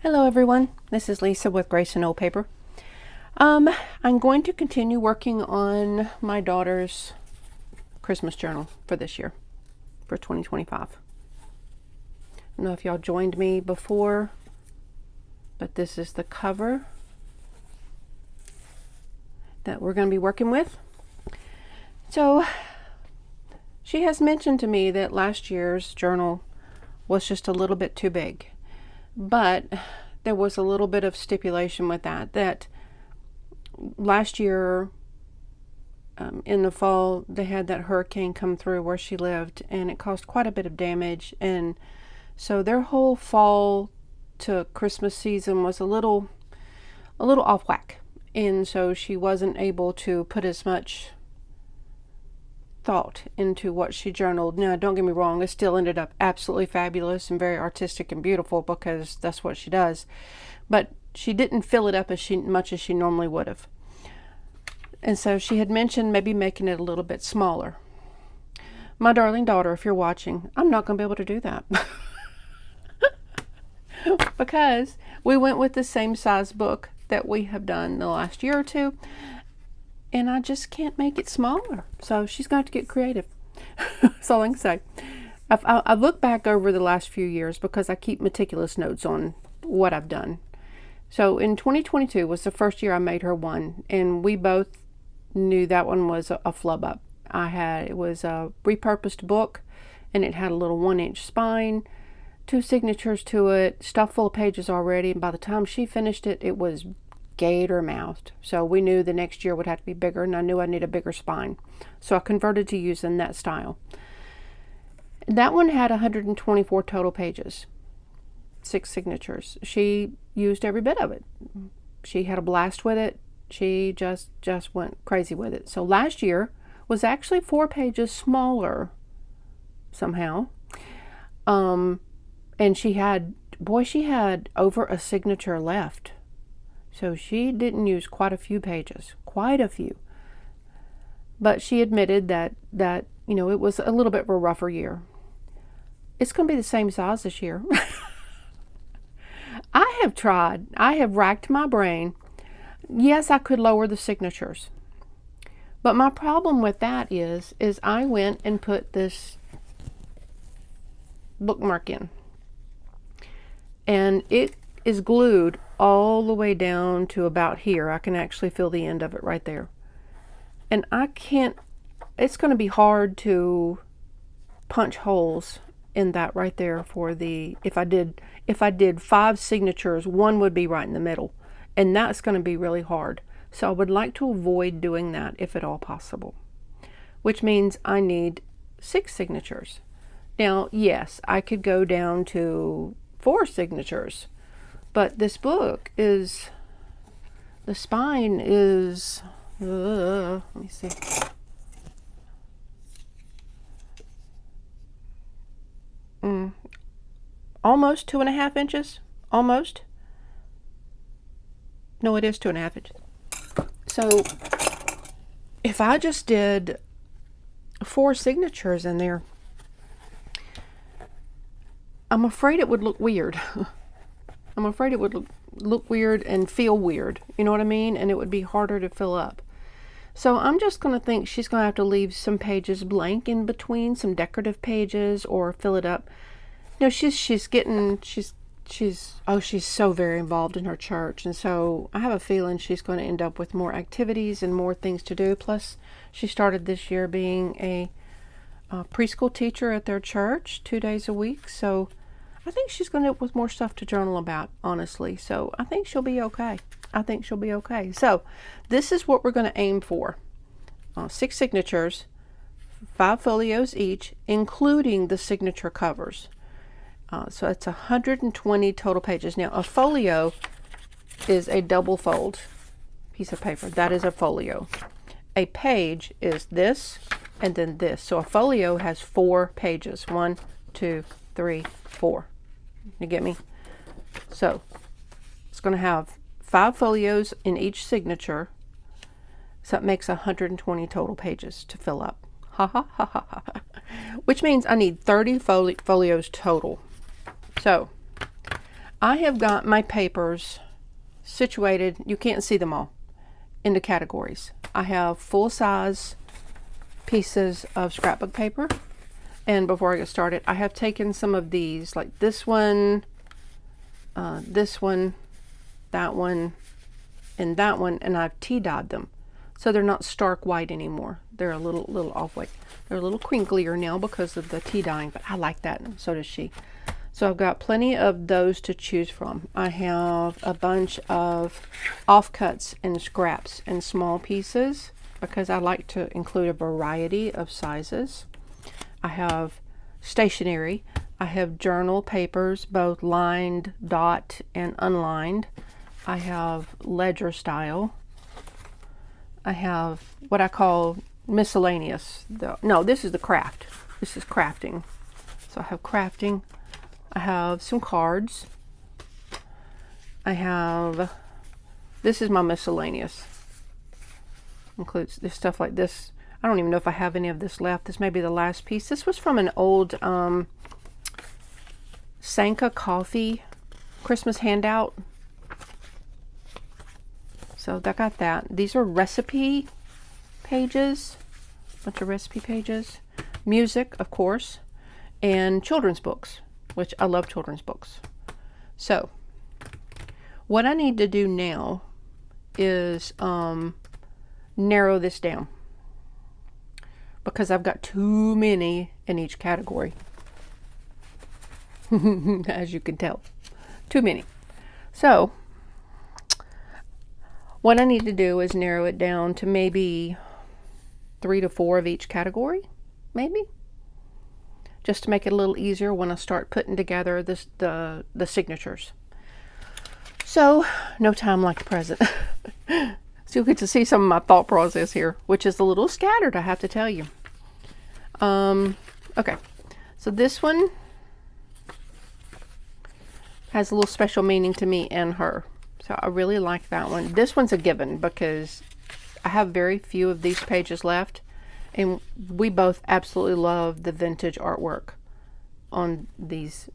Hello everyone, this is Lisa with Grace and Old Paper. I'm going to continue working on my daughter's Christmas journal for this year, for 2025. I don't know if y'all joined me before, but this is the cover that we're going to be working with. So she has mentioned to me that last year's journal was just a little bit too big. But there was a little bit of stipulation with that last year in the fall, they had that hurricane come through where she lived, and it caused quite a bit of damage. And so their whole fall to Christmas season was a little off whack. And so she wasn't able to put as much thought into what she journaled. Now, don't get me wrong, it still ended up absolutely fabulous and very artistic and beautiful because that's what she does. But she didn't fill it up much as she normally would have. And so she had mentioned maybe making it a little bit smaller. My darling daughter, if you're watching, I'm not going to be able to do that. Because we went with the same size book that we have done the last year or two. And I just can't make it smaller. So she's going to have to get creative. That's all I can say. I've looked back over the last few years because I keep meticulous notes on what I've done. So in 2022 was the first year I made her one. And we both knew that one was a flub up. It was a repurposed book. And it had a little 1-inch spine, 2 signatures to it, stuffed full of pages already. And by the time she finished it, it was gator mouthed. So we knew the next year would have to be bigger, and I knew I needed a bigger spine. So I converted to using that style. That one had 124 total pages, 6 signatures. She used every bit of it. She had a blast with it. She just went crazy with it. So last year was actually 4 pages smaller somehow. And she had over a signature left. So she didn't use quite a few pages, But she admitted that it was a little bit of a rougher year. It's going to be the same size this year. I have racked my brain. Yes, I could lower the signatures. But my problem with that is I went and put this bookmark in. And it is glued all the way down to about here. I can actually feel the end of it right there. And it's going to be hard to punch holes in that right there if I did 5 signatures, one would be right in the middle. And that's going to be really hard. So I would like to avoid doing that if at all possible. Which means I need 6 signatures. Now, yes, I could go down to 4 signatures. But this book the spine is, let me see. Almost 2.5 inches. Almost. No, it is 2.5 inches. So if I just did 4 signatures in there, I'm afraid it would look weird. I'm afraid it would look weird and feel weird. You know what I mean? And it would be harder to fill up. So I'm just going to think she's going to have to leave some pages blank in between, some decorative pages, or fill it up. She's so very involved in her church. And so I have a feeling she's going to end up with more activities and more things to do. Plus, she started this year being a preschool teacher at their church 2 days a week. So I think she's going to end up with more stuff to journal about, honestly. So I think she'll be okay. So this is what we're going to aim for. 6 signatures, 5 folios each, including the signature covers. So it's 120 total pages. Now, a folio is a double fold piece of paper. That is a folio. A page is this and then this. So a folio has 4 pages. 1, 2, 3, 4. You get me? So it's going to have 5 folios in each signature. So it makes 120 total pages to fill up. Ha ha ha ha ha. Which means I need 30 folios total. So I have got my papers situated, you can't see them all, into categories. I have full-size pieces of scrapbook paper. And before I get started, I have taken some of these, like this one, that one, and that one, and I've tea-dyed them. So they're not stark white anymore. They're a little off-white. They're a little crinklier now because of the tea dyeing, but I like that, and so does she. So I've got plenty of those to choose from. I have a bunch of offcuts and scraps and small pieces because I like to include a variety of sizes. I have stationery. I have journal papers, both lined, dot, and unlined. I have ledger style. I have what I call miscellaneous. No, this is the craft. This is crafting. So I have crafting. I have some cards. I have, this is my miscellaneous. Includes this stuff like this. I don't even know if I have any of this left. This may be the last piece. This was from an old Sanka coffee Christmas handout. So I got that. These are recipe pages. Bunch of recipe pages. Music, of course. And children's books, which I love children's books. So what I need to do now is narrow this down because I've got too many in each category. As you can tell, too many. So what I need to do is narrow it down to maybe 3 to 4 of each category, maybe, just to make it a little easier when I start putting together this, the signatures. So no time like the present. So you'll get to see some of my thought process here, which is a little scattered, I have to tell you. Okay, so this one has a little special meaning to me and her. So I really like that one. This one's a given because I have very few of these pages left, and we both absolutely love the vintage artwork on this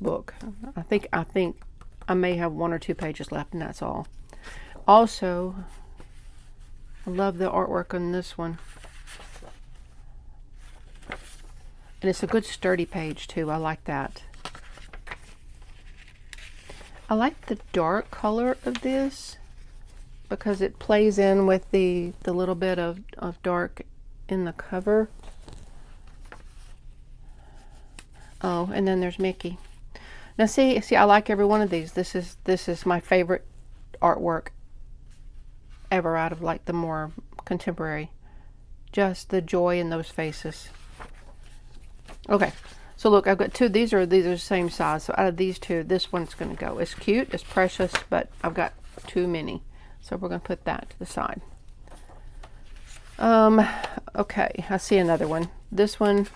book. I think I may have 1 or 2 pages left, and that's all. Also, I love the artwork on this one. And it's a good sturdy page too. I like that. I like the dark color of this because it plays in with the little bit of dark in the cover. Oh, and then there's Mickey. Now see, I like every one of these. This is my favorite artwork ever out of like the more contemporary. Just the joy in those faces. Okay. So look, I've got 2. These are the same size. So out of these 2, this one's going to go. It's cute, it's precious, but I've got too many. So we're going to put that to the side. Okay, I see another one. This one,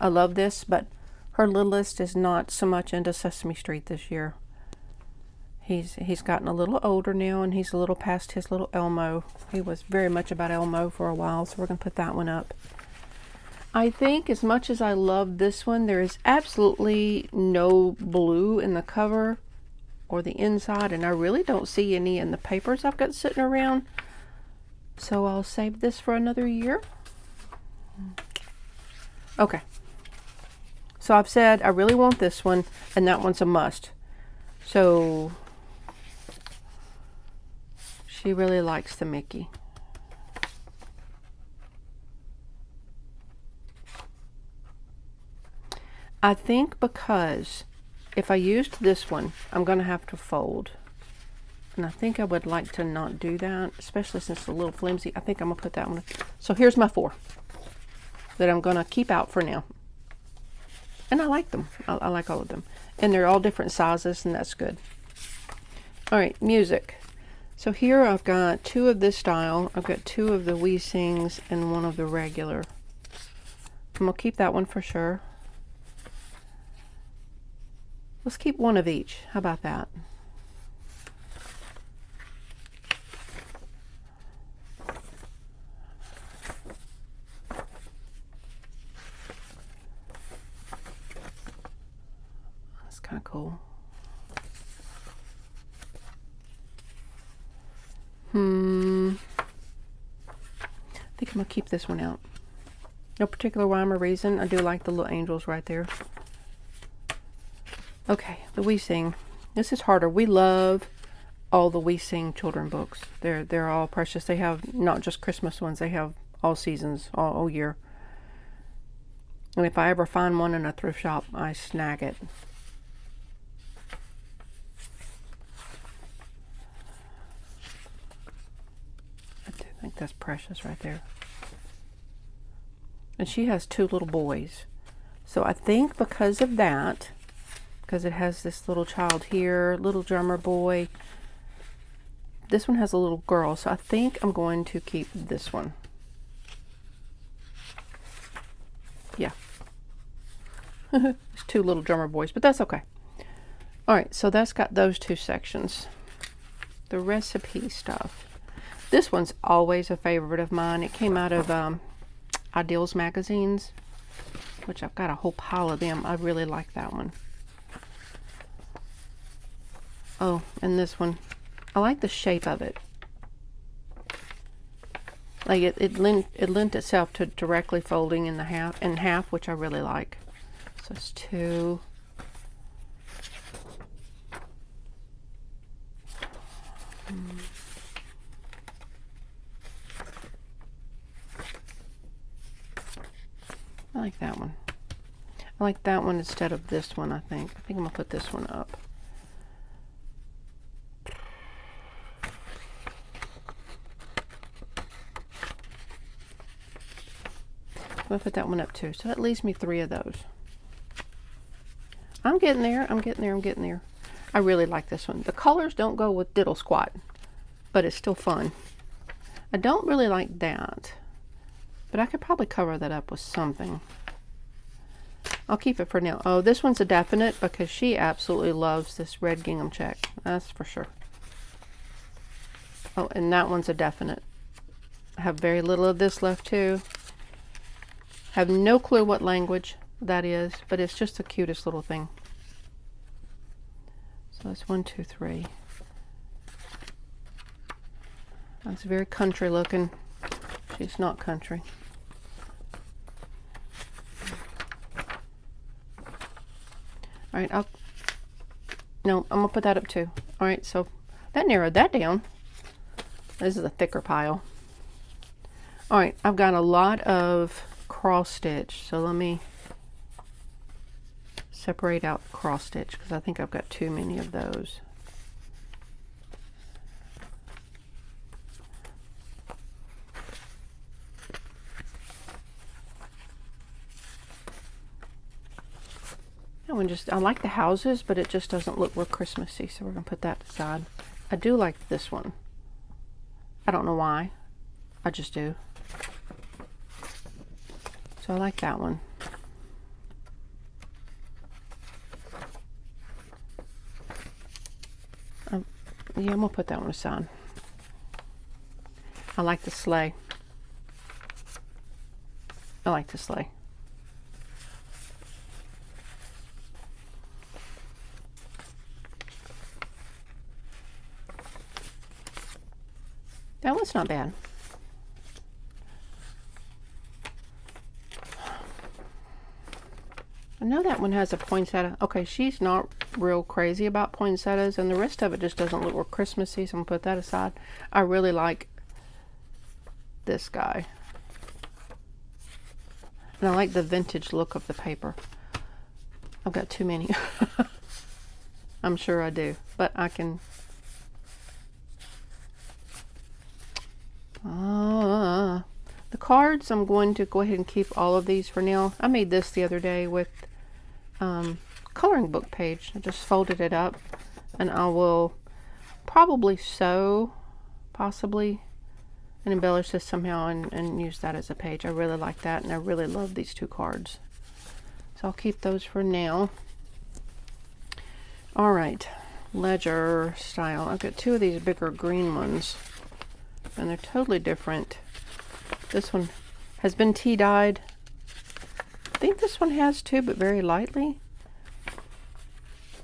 I love this, but her littlest is not so much into Sesame Street this year. He's gotten a little older now, and he's a little past his little Elmo. He was very much about Elmo for a while, so we're going to put that one up. I think as much as I love this one, there is absolutely no blue in the cover or the inside, and I really don't see any in the papers I've got sitting around. So I'll save this for another year. Okay. So I've said I really want this one, and that one's a must. So she really likes the Mickey. I think because if I used this one, I'm going to have to fold. And I think I would like to not do that, especially since it's a little flimsy. I think I'm going to put that one. So here's my 4 that I'm going to keep out for now. And I like them. I like all of them. And they're all different sizes, and that's good. All right, music. So here I've got 2 of this style. I've got 2 of the We Sings and 1 of the regular. I'm going to keep that one for sure. Let's keep 1 of each. How about that? That's kind of cool. I think I'm going to keep this one out. No particular rhyme or reason. I do like the little angels right there. Okay, the We Sing. This is harder. We love all the We Sing children books. They're all precious. They have not just Christmas ones. They have all seasons, all year. And if I ever find one in a thrift shop, I snag it. I do think that's precious right there. And she has 2 little boys. So I think because of that, because it has this little child here, little drummer boy. This one has a little girl, so I think I'm going to keep this one. Yeah. There's 2 little drummer boys, but that's okay. All right, so that's got those 2 sections. The recipe stuff. This one's always a favorite of mine. It came out of Ideals magazines, which I've got a whole pile of them. I really like that one. Oh, and this one. I like the shape of it. Like it lent itself to directly folding in half, which I really like. So it's 2. I like that one. I like that one instead of this one, I think. I think I'm going to put this one up. I'm going to put that one up too. So that leaves me 3 of those. I'm getting there. I'm getting there. I'm getting there. I really like this one. The colors don't go with diddle squat, but it's still fun. I don't really like that, but I could probably cover that up with something. I'll keep it for now. Oh, this one's a definite because she absolutely loves this red gingham check. That's for sure. Oh, and that one's a definite. I have very little of this left too. Have no clue what language that is, but it's just the cutest little thing. So that's 1, 2, 3. That's very country looking. She's not country. All right, no, I'm gonna put that up too. All right, so that narrowed that down. This is a thicker pile. All right, I've got a lot of cross stitch, so let me separate out cross stitch because I think I've got too many of those. That one I like the houses, but it just doesn't look real Christmassy, so we're gonna put that aside. I do like this one. I don't know why, I just do. So I like that one. Yeah, I'm gonna put that one aside. I like the sleigh. I like the sleigh. That one's not bad. I know that one has a poinsettia. Okay, she's not real crazy about poinsettias, and the rest of it just doesn't look real Christmassy, so I'm gonna put that aside. I really like this guy. And I like the vintage look of the paper. I've got too many. I'm sure I do, but I can... the cards, I'm going to go ahead and keep all of these for now. I made this the other day with coloring book page. I just folded it up, and I will probably sew, possibly, and embellish this somehow and use that as a page. I really like that, and I really love these 2 cards. So I'll keep those for now. All right, ledger style. I've got 2 of these bigger green ones, and they're totally different. This one has been tea dyed. I think this one has too, but very lightly.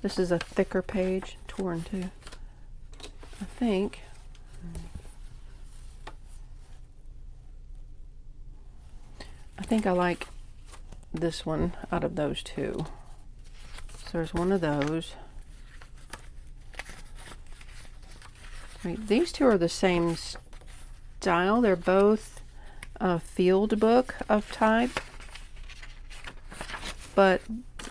This is a thicker page, torn too, I think. I think I like this one out of those two. So there's one of those. Wait, these two are the same style. They're both a field book of type. But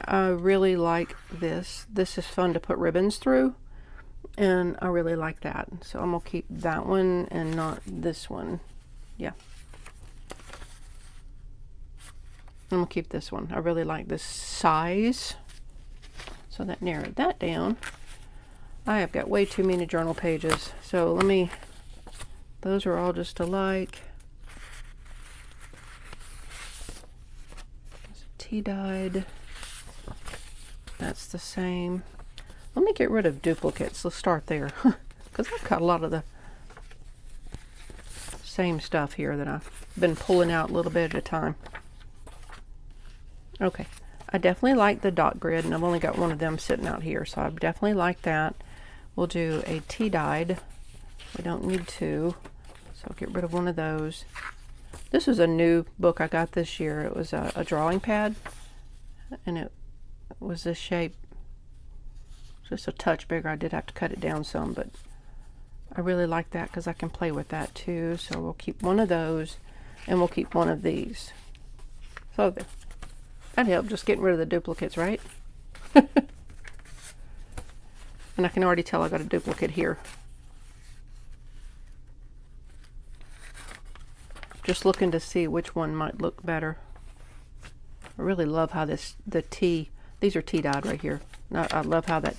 I really like this. This is fun to put ribbons through. And I really like that. So I'm going to keep that one and not this one. Yeah. I'm going to keep this one. I really like this size. So that narrowed that down. I have got way too many journal pages. So let me, those are all just alike. Tea-dyed. That's the same. Let me get rid of duplicates. Let's start there. Because I've got a lot of the same stuff here that I've been pulling out a little bit at a time. Okay. I definitely like the dot grid, and I've only got one of them sitting out here, so I definitely like that. We'll do a tea-dyed. We don't need two, so I'll get rid of one of those. This is a new book I got this year. It was a drawing pad, and it was this shape. Just a touch bigger. I did have to cut it down some, but I really like that because I can play with that too. So we'll keep one of those, and we'll keep one of these. So there. That helped, just getting rid of the duplicates, right? And I can already tell I got a duplicate here. Just looking to see which one might look better. I really love how these are tea dyed right here. I love how the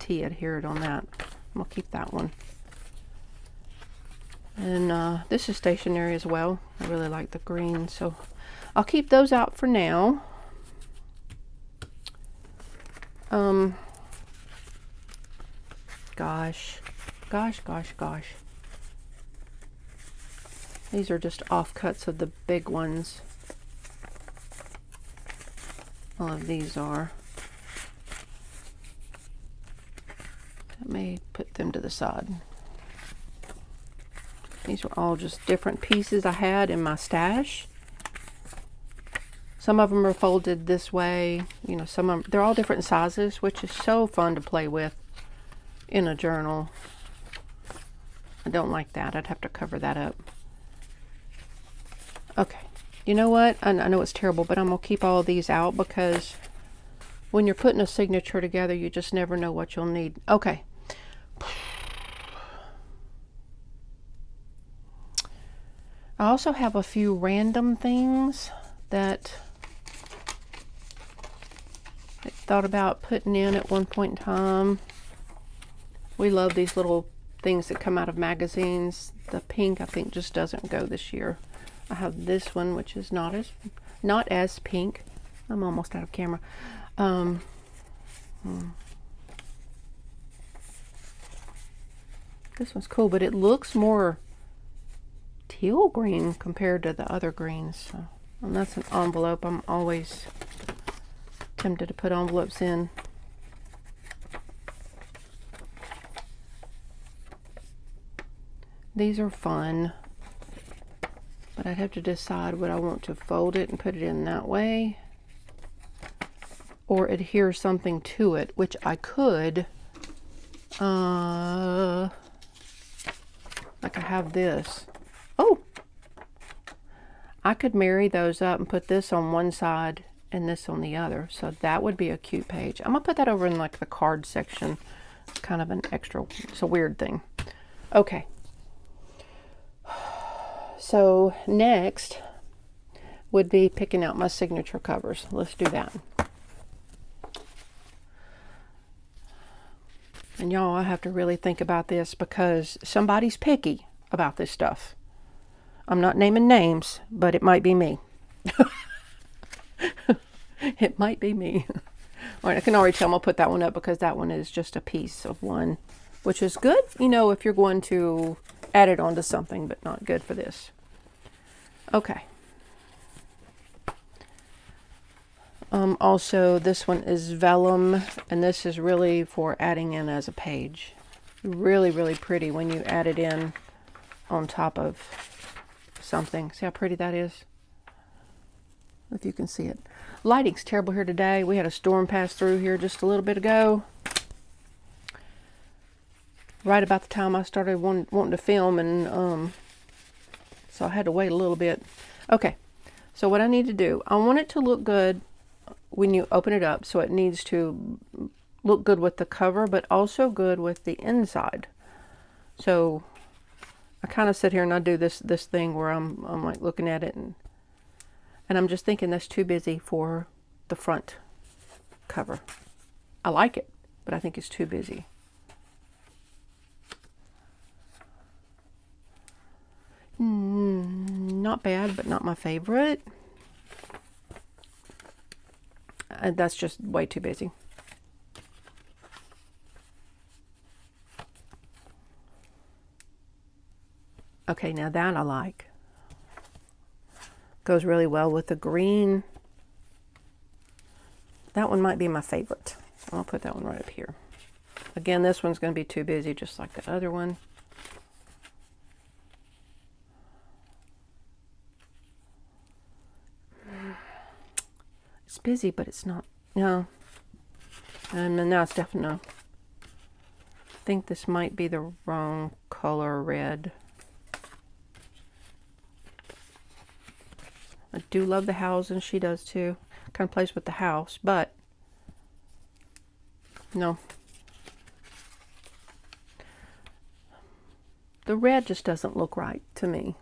tea adhered on that. I'm gonna keep that one. And this is stationary as well. I really like the green, so I'll keep those out for now. Gosh. These are just offcuts of the big ones. All of these are. Let me put them to the side. These are all just different pieces I had in my stash. Some of them are folded this way. You know, some of them, they're all different sizes, which is so fun to play with in a journal. I don't like that. I'd have to cover that up. Okay. You know what? I know it's terrible, but I'm going to keep all of these out because when you're putting a signature together, you just never know what you'll need. Okay. I also have a few random things that I thought about putting in at one point in time. We love these little things that come out of magazines. The pink, I think, just doesn't go this year. I have this one, which is not as pink. I'm almost out of camera. This one's cool, but it looks more teal green compared to the other greens. So, and that's an envelope. I'm always tempted to put envelopes in. These are fun, but I'd have to decide what I want to fold it and put it in that way, or adhere something to it, which I could, like I have this. Oh, I could marry those up and put this on one side and this on the other. So that would be a cute page. I'm gonna put that over in like the card section. It's kind of an extra, it's a weird thing. Okay. So next would be picking out my signature covers. Let's do that. And y'all, I have to really think about this because somebody's picky about this stuff. I'm not naming names, but it might be me. It might be me. All right, I can already tell I'm going to put that one up because that one is just a piece of one, which is good, you know, if you're going to add it onto something, but not good for this. Okay. Also, this one is vellum, and this is really for adding in as a page. Really, really pretty when you add it in on top of something. See how pretty that is? if you can see it. Lighting's terrible here today. We had a storm pass through here just a little bit ago. Right about the time I started wanting to film, and so I had to wait a little bit. Okay, so what I need to do, I want it to look good when you open it up, so it needs to look good with the cover, but also good with the inside. So I kind of sit here and I do this thing where I'm like looking at it, and I'm just thinking that's too busy for the front cover. I like it, but I think it's too busy. Not bad, but not my favorite. That's just way too busy. Okay, now that I like. Goes really well with the green. That one might be my favorite. I'll put that one right up here. Again, this one's going to be too busy, just like the other one. It's busy, but it's not. No. And now it's definitely no. I think this might be the wrong color red. I do love the house, and she does too. Kind of plays with the house, but no. The red just doesn't look right to me.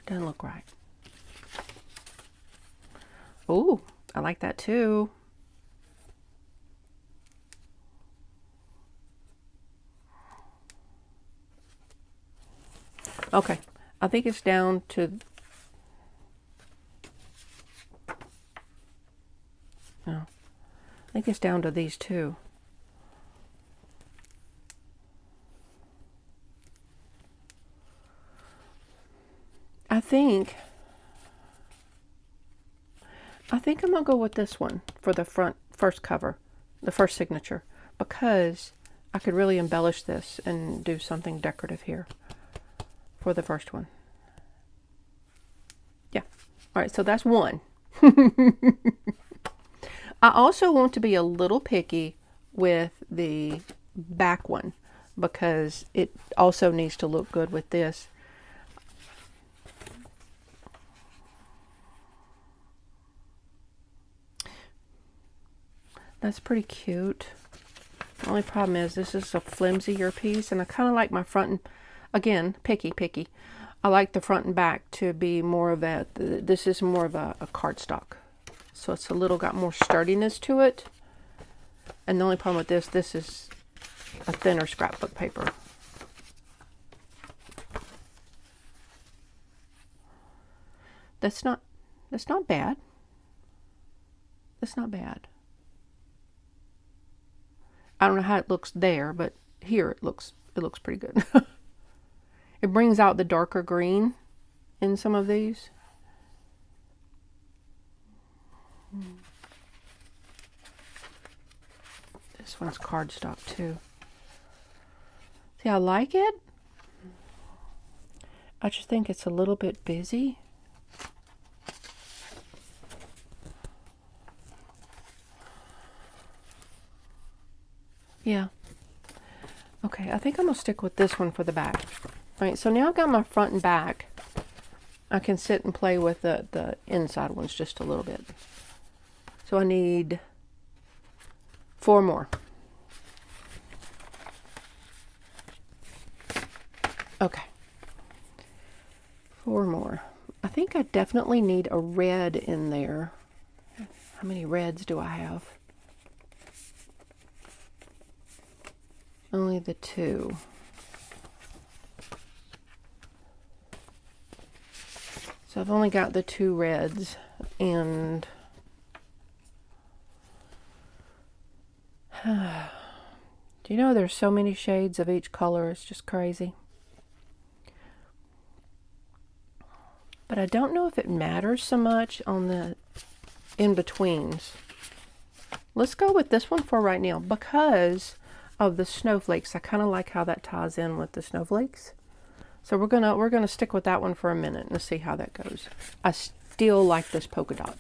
It doesn't look right. Ooh, I like that too. Okay, I think it's down to, no, I think it's down to these two. I think I'm gonna go with this one for the first cover, the first signature, because I could really embellish this and do something decorative here for the first one. Yeah. All right, so that's one. I also want to be a little picky with the back one because it also needs to look good with this. That's pretty cute. The only problem is this is a flimsier piece, and I kind of like my front and, again, picky. I like the front and back to be more of a, this is more of a cardstock. So it's a little got more sturdiness to it. And the only problem with this is a thinner scrapbook paper. That's not bad. That's not bad. I don't know how it looks there, but here it looks pretty good. It brings out the darker green in some of these. This one's cardstock too. See, I like it. I just think it's a little bit busy. Yeah. Okay, I think I'm going to stick with this one for the back. All right, so now I've got my front and back. I can sit and play with the inside ones just a little bit. So I need 4 more. Okay. 4 more. I think I definitely need a red in there. How many reds do I have? Only the 2. So I've only got the 2 reds, and do you know there's so many shades of each color? It's just crazy. But I don't know if it matters so much on the in-betweens. Let's go with this one for right now because of the snowflakes. I kind of like how that ties in with the snowflakes. So we're gonna stick with that one for a minute and see how that goes. I still like this polka dot.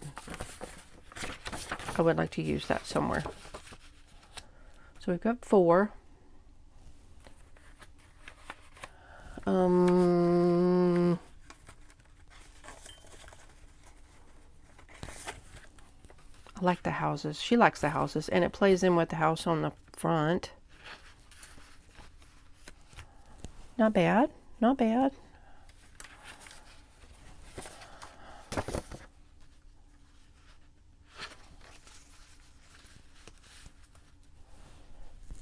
I would like to use that somewhere. So we've got 4. I like the houses. She likes the houses, and it plays in with the house on the front. Not bad. Not bad.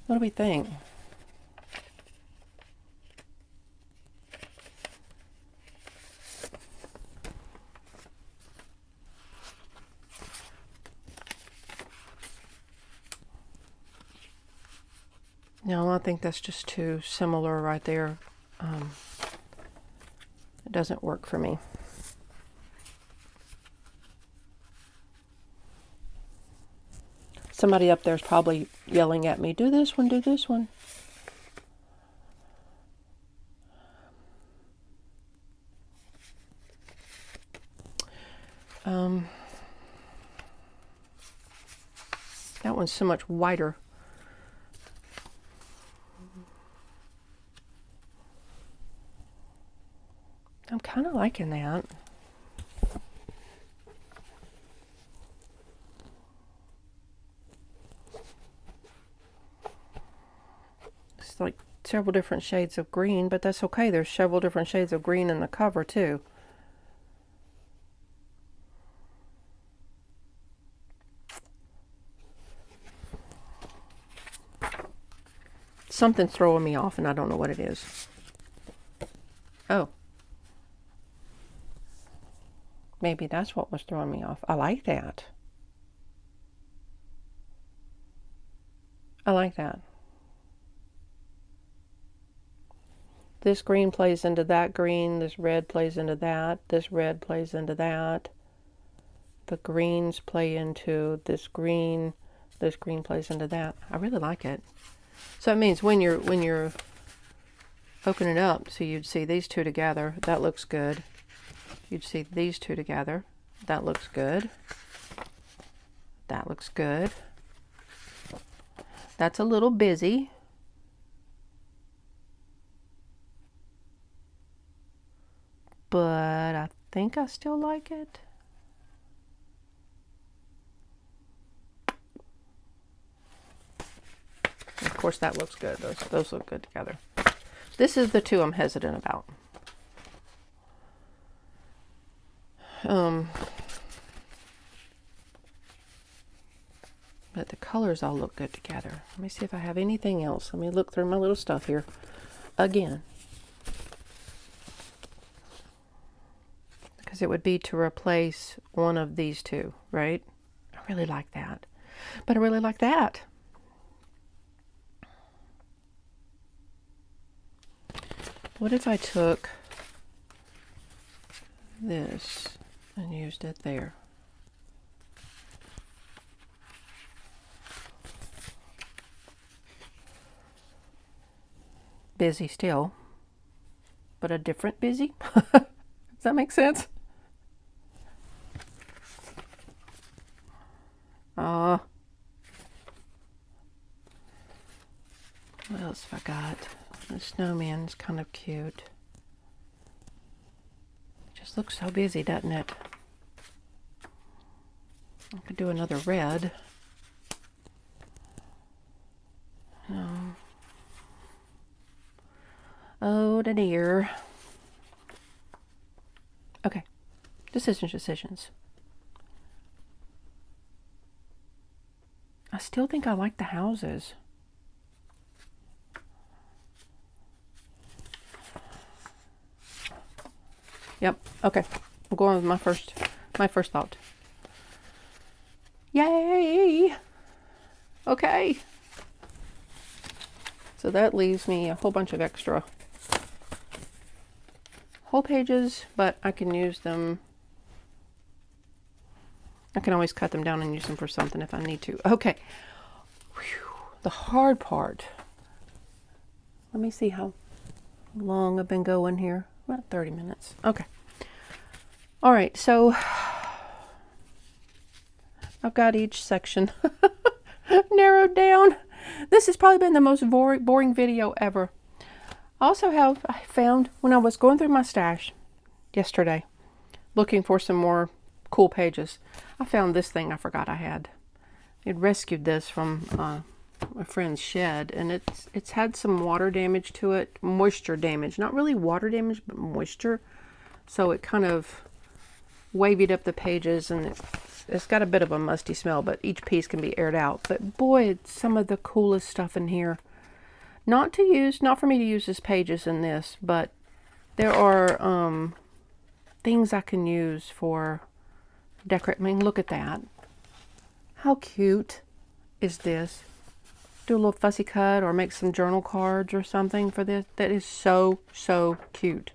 What do we think? No, I think that's just too similar right there. It doesn't work for me. Somebody up there is probably yelling at me, do this one, do this one. That one's so much wider. I'm kind of liking that. It's like several different shades of green, but that's okay. There's several different shades of green in the cover too. Something's throwing me off and I don't know what it is. Oh. Maybe that's what was throwing me off. I like that. I like that. This green plays into that green. This red plays into that. This red plays into that. The greens play into this green. This green plays into that. I really like it. So it means when you're opening it up, so you'd see these two together. That looks good. You'd see these two together. That looks good. That looks good. That's a little busy. But I think I still like it. Of course, that looks good. Those look good together. This is the two I'm hesitant about. But the colors all look good together. Let me see if I have anything else. Let me look through my little stuff here again. Because it would be to replace one of these two, right? I really like that. But I really like that. What if I took this and used it there? Busy still, but a different busy. Does that make sense? What else have I got? The snowman's kind of cute. It just looks so busy, doesn't it? I could do another red. No. Oh, dear. Okay. Decisions. I still think I like the houses. Yep. Okay. I'm going with my first thought. Yay! Okay. So that leaves me a whole bunch of extra whole pages, but I can use them. I can always cut them down and use them for something if I need to. Okay. Whew. The hard part. Let me see how long I've been going here. About 30 minutes. Okay. All right. So I've got each section narrowed down. This has probably been the most boring video ever. I found, when I was going through my stash yesterday, looking for some more cool pages, I found this thing I forgot I had. It rescued this from a friend's shed, and it's had some water damage to it, moisture damage. Not really water damage, but moisture. So it kind of wavied up the pages, and it's got a bit of a musty smell, but each piece can be aired out. But boy, it's some of the coolest stuff in here. Not for me to use as pages in this, but there are things I can use for decorating. I mean, look at that. How cute is this? Do a little fussy cut or make some journal cards or something for this. That is so, so cute.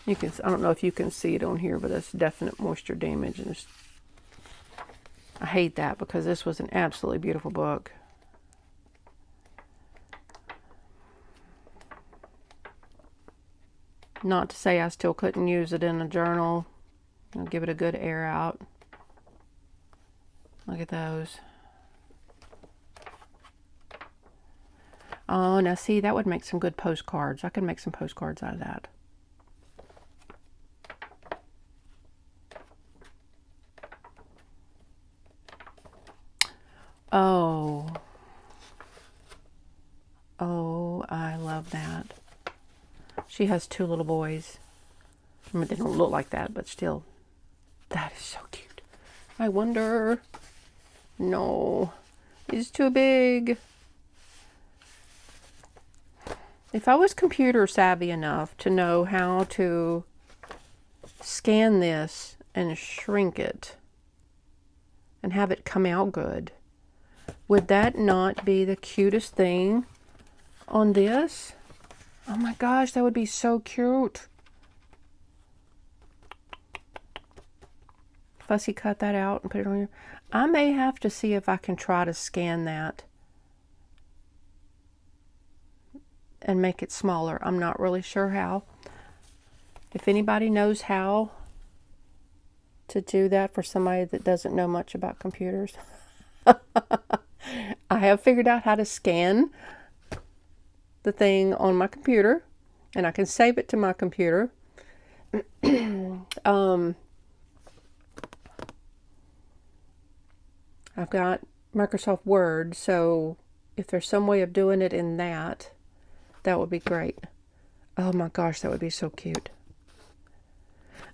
You can, I don't know if you can see it on here, but that's definite moisture damage, and I hate that because this was an absolutely beautiful book. Not to say I still couldn't use it in a journal. I'll give it a good air out. Look at those. Oh, now see, that would make some good postcards. I could make some postcards out of that. Oh. Oh, I love that. She has 2 little boys. I mean, they don't look like that, but still. That is so cute. I wonder. No. He's too big. If I was computer savvy enough to know how to scan this and shrink it and have it come out good, would that not be the cutest thing on this? Oh my gosh, that would be so cute. Fussy cut that out and put it on here. I may have to see if I can try to scan that and make it smaller. I'm not really sure how. If anybody knows how to do that for somebody that doesn't know much about computers, I have figured out how to scan the thing on my computer, and I can save it to my computer. I've got Microsoft Word, so if there's some way of doing it in that, that would be great. Oh my gosh, that would be so cute.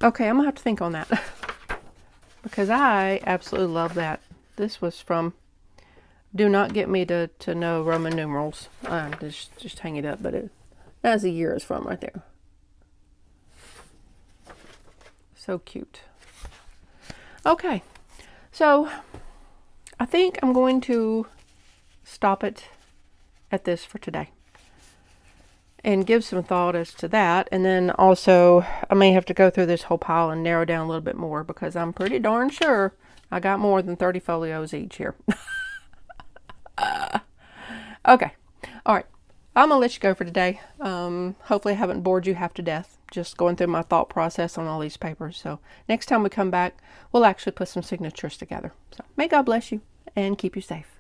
Okay, I'm gonna have to think on that because I absolutely love that. This was from, do not get me to know Roman numerals. Just hang it up, but that's the year it's from right there. So cute. Okay, so I think I'm going to stop it at this for today and give some thought as to that. And then also I may have to go through this whole pile and narrow down a little bit more because I'm pretty darn sure I got more than 30 folios each here. Okay. All right. I'm going to let you go for today. Hopefully I haven't bored you half to death just going through my thought process on all these papers. So next time we come back, we'll actually put some signatures together. So may God bless you and keep you safe.